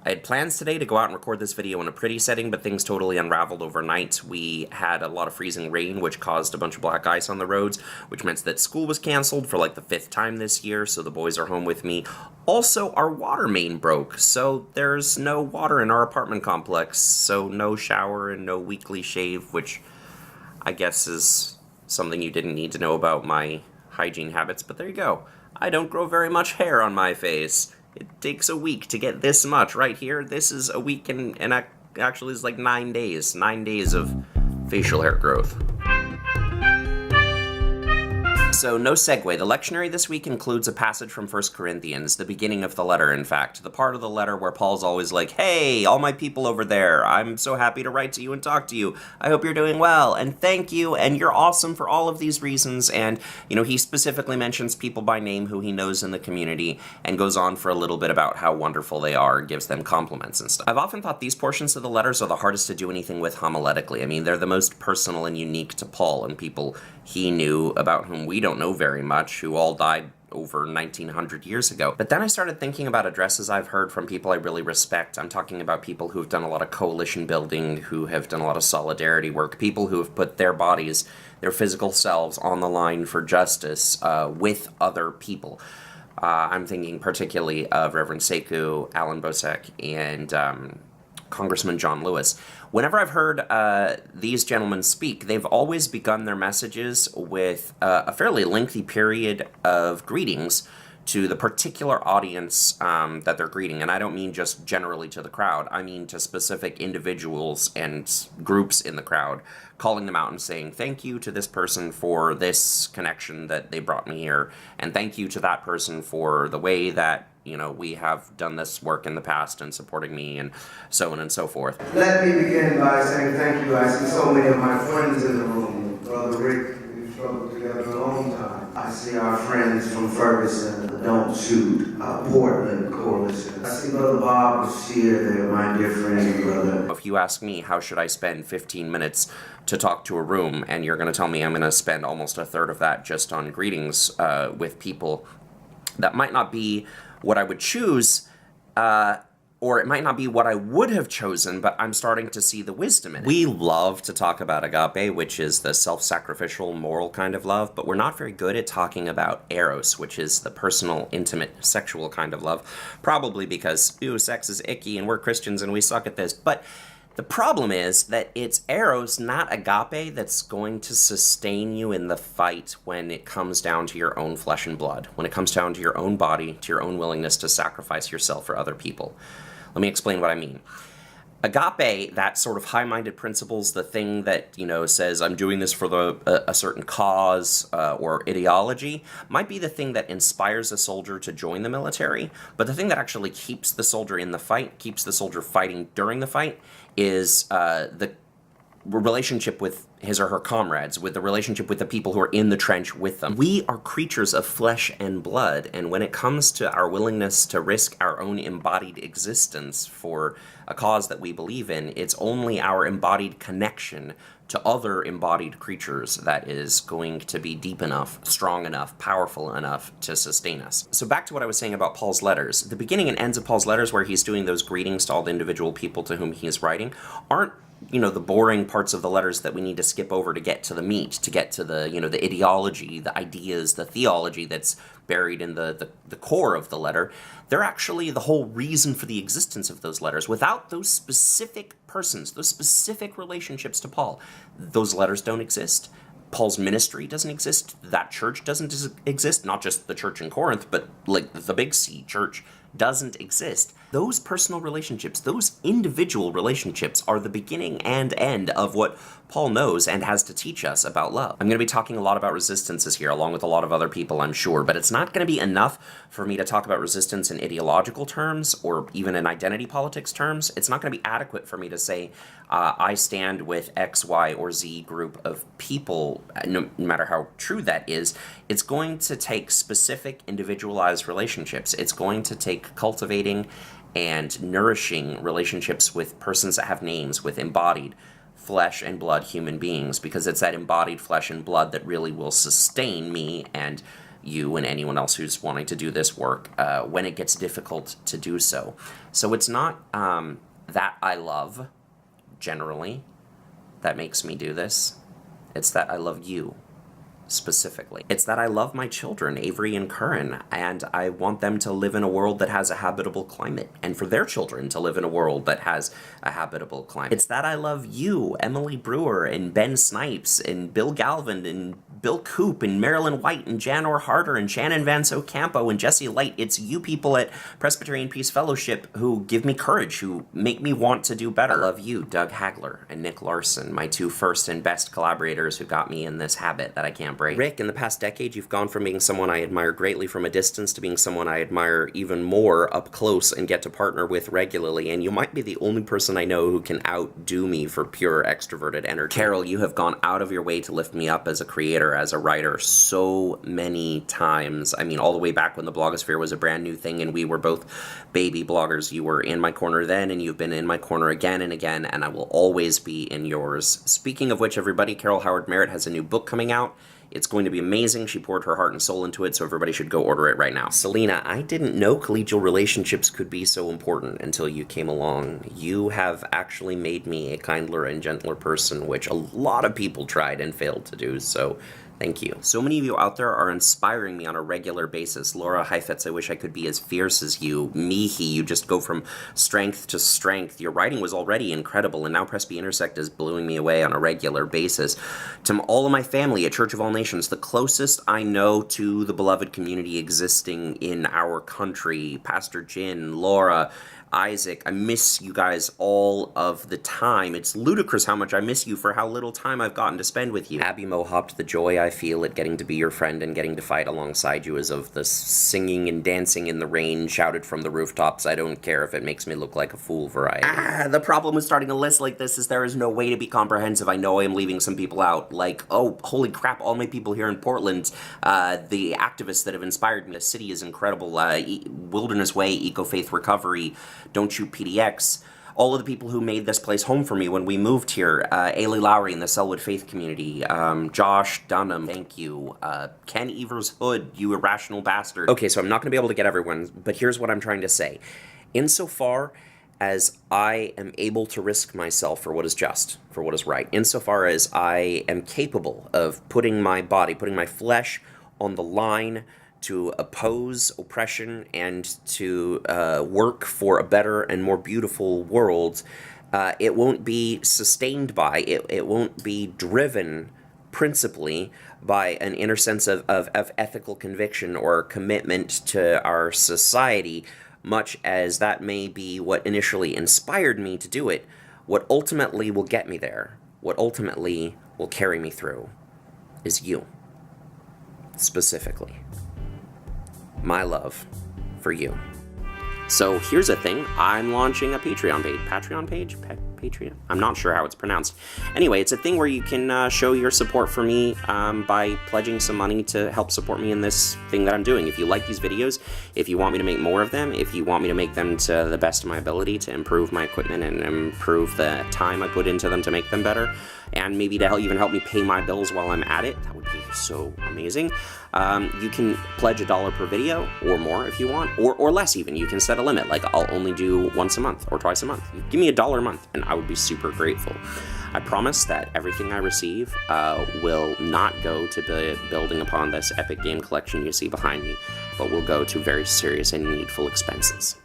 I had plans today to go out and record this video in a pretty setting, but things totally unraveled overnight. We had a lot of freezing rain, which caused a bunch of black ice on the roads, which meant that school was canceled for like the 5th time this year, so the boys are home with me. Also, our water main broke, so there's no water in our apartment complex, so no shower and no weekly shave, which I guess is something you didn't need to know about my hygiene habits, but there you go. I don't grow very much hair on my face. It takes a week to get this much. Right here, this is a week and actually it's like 9 days. 9 days of facial hair growth. So, no segue. The lectionary this week includes a passage from 1 Corinthians, the beginning of the letter, in fact. The part of the letter where Paul's always like, hey, all my people over there, I'm so happy to write to you and talk to you. I hope you're doing well, and thank you, and you're awesome for all of these reasons. And, you know, he specifically mentions people by name who he knows in the community and goes on for a little bit about how wonderful they are, gives them compliments and stuff. I've often thought these portions of the letters are the hardest to do anything with homiletically. I mean, they're the most personal and unique to Paul and people he knew about whom we don't know very much, who all died over 1900 years ago. But then I started thinking about addresses I've heard from people I really respect. I'm talking about people who've done a lot of coalition building, who have done a lot of solidarity work, people who have put their bodies, their physical selves on the line for justice with other people. I'm thinking particularly of Reverend Sekou, Alan Bosek, and Congressman John Lewis. Whenever I've heard these gentlemen speak, they've always begun their messages with a fairly lengthy period of greetings to the particular audience that they're greeting. And I don't mean just generally to the crowd. I mean to specific individuals and groups in the crowd, calling them out and saying, thank you to this person for this connection that they brought me here, and thank you to that person for the way that, you know, we have done this work in the past and supporting me, and so on and so forth. Let me begin by saying thank you. I see so many of my friends in the room. Brother Rick, we've struggled together a long time. I see our friends from Ferguson, the Don't Shoot, Portland Coalition. I see Brother Bob Bashir there, my dear friend and brother. If you ask me, how should I spend 15 minutes to talk to a room, and you're going to tell me I'm going to spend almost a third of that just on greetings with people that might not be what I would choose, or it might not be what I would have chosen, but I'm starting to see the wisdom in it. We love to talk about agape, which is the self-sacrificial, moral kind of love, but we're not very good at talking about eros, which is the personal, intimate, sexual kind of love, probably because, ooh, sex is icky and we're Christians and we suck at this. But the problem is that it's eros, not agape, that's going to sustain you in the fight when it comes down to your own flesh and blood, when it comes down to your own body, to your own willingness to sacrifice yourself for other people. Let me explain what I mean. Agape, that sort of high-minded principles, the thing that, you know, says I'm doing this for a certain cause or ideology, might be the thing that inspires a soldier to join the military, but the thing that actually keeps the soldier in the fight, keeps the soldier fighting during the fight, is the relationship with his or her comrades, with the relationship with the people who are in the trench with them. We are creatures of flesh and blood, and when it comes to our willingness to risk our own embodied existence for a cause that we believe in, it's only our embodied connection to other embodied creatures that is going to be deep enough, strong enough, powerful enough to sustain us. So back to what I was saying about Paul's letters. The beginning and ends of Paul's letters, where he's doing those greetings to all the individual people to whom he's writing, aren't, you know, the boring parts of the letters that we need to skip over to get to the meat, to get to the, you know, the ideology, the ideas, the theology that's buried in the core of the letter. They're actually the whole reason for the existence of those letters. Without those specific persons, those specific relationships to Paul, those letters don't exist. Paul's ministry doesn't exist. That church doesn't exist. Not just the church in Corinth, but like the Big C church doesn't exist. Those personal relationships, those individual relationships, are the beginning and end of what Paul knows and has to teach us about love. I'm going to be talking a lot about resistances here, along with a lot of other people, I'm sure, but it's not going to be enough for me to talk about resistance in ideological terms or even in identity politics terms. It's not going to be adequate for me to say I stand with X, Y, or Z group of people, no matter how true that is. It's going to take specific individualized relationships. It's going to take cultivating and nourishing relationships with persons that have names, with embodied flesh and blood human beings, because it's that embodied flesh and blood that really will sustain me and you and anyone else who's wanting to do this work when it gets difficult to do so. So it's not that I love, generally, that makes me do this. It's that I love you, specifically. It's that I love my children, Avery and Curran, and I want them to live in a world that has a habitable climate, and for their children to live in a world that has a habitable climate. It's that I love you, Emily Brewer, and Ben Snipes, and Bill Galvin, and Bill Coop, and Marilyn White, and Janor Harder, and Shannon Van Campo, and Jesse Light. It's you people at Presbyterian Peace Fellowship who give me courage, who make me want to do better. I love you, Doug Hagler and Nick Larson, my two first and best collaborators who got me in this habit that I can't break. Rick, in the past decade, you've gone from being someone I admire greatly from a distance to being someone I admire even more up close and get to partner with regularly, and you might be the only person I know who can outdo me for pure extroverted energy. Carol, you have gone out of your way to lift me up as a creator, as a writer, so many times. I mean, all the way back when the blogosphere was a brand new thing and we were both baby bloggers. You were in my corner then, and you've been in my corner again and again, and I will always be in yours. Speaking of which, everybody, Carol Howard Merritt has a new book coming out. It's going to be amazing. She poured her heart and soul into it, so everybody should go order it right now. Selena, I didn't know collegial relationships could be so important until you came along. You have actually made me a kinder and gentler person, which a lot of people tried and failed to do, so thank you. So many of you out there are inspiring me on a regular basis. Laura Heifetz, I wish I could be as fierce as you. Mihi, you just go from strength to strength. Your writing was already incredible, and now Presby Intersect is blowing me away on a regular basis. To all of my family at Church of All Nations, the closest I know to the beloved community existing in our country, Pastor Jin, Laura, Isaac, I miss you guys all of the time. It's ludicrous how much I miss you for how little time I've gotten to spend with you. Abby Mohawk, the joy I feel at getting to be your friend and getting to fight alongside you is of the singing and dancing in the rain shouted from the rooftops. I don't care if it makes me look like a fool variety. The problem with starting a list like this is there is no way to be comprehensive. I know I am leaving some people out. Like, oh, holy crap, all my people here in Portland, the activists that have inspired me. The city is incredible. Wilderness Way, Eco Faith Recovery, Don't Shoot PDX, all of the people who made this place home for me when we moved here, Ailey Lowry in the Selwood Faith community, Josh Dunham, thank you, Ken Evers Hood, you irrational bastard. Okay, so I'm not going to be able to get everyone, but here's what I'm trying to say. Insofar as I am able to risk myself for what is just, for what is right, insofar as I am capable of putting my body, putting my flesh on the line to oppose oppression and to work for a better and more beautiful world, it won't be sustained by, it won't be driven principally by an inner sense of ethical conviction or commitment to our society, much as that may be what initially inspired me to do it. What ultimately will get me there, what ultimately will carry me through, is you, specifically. My love for you. So here's a thing. I'm launching a Patreon page. Patreon? I'm not sure how it's pronounced. Anyway, it's a thing where you can show your support for me by pledging some money to help support me in this thing that I'm doing. If you like these videos, if you want me to make more of them, if you want me to make them to the best of my ability to improve my equipment and improve the time I put into them to make them better, and maybe to even help me pay my bills while I'm at it, that would be so amazing. You can pledge $1 per video or more if you want, or less even. You can set a limit, like I'll only do once a month or twice a month. Give me $1 a month and I would be super grateful. I promise that everything I receive will not go to building upon this epic game collection you see behind me, but will go to very serious and needful expenses.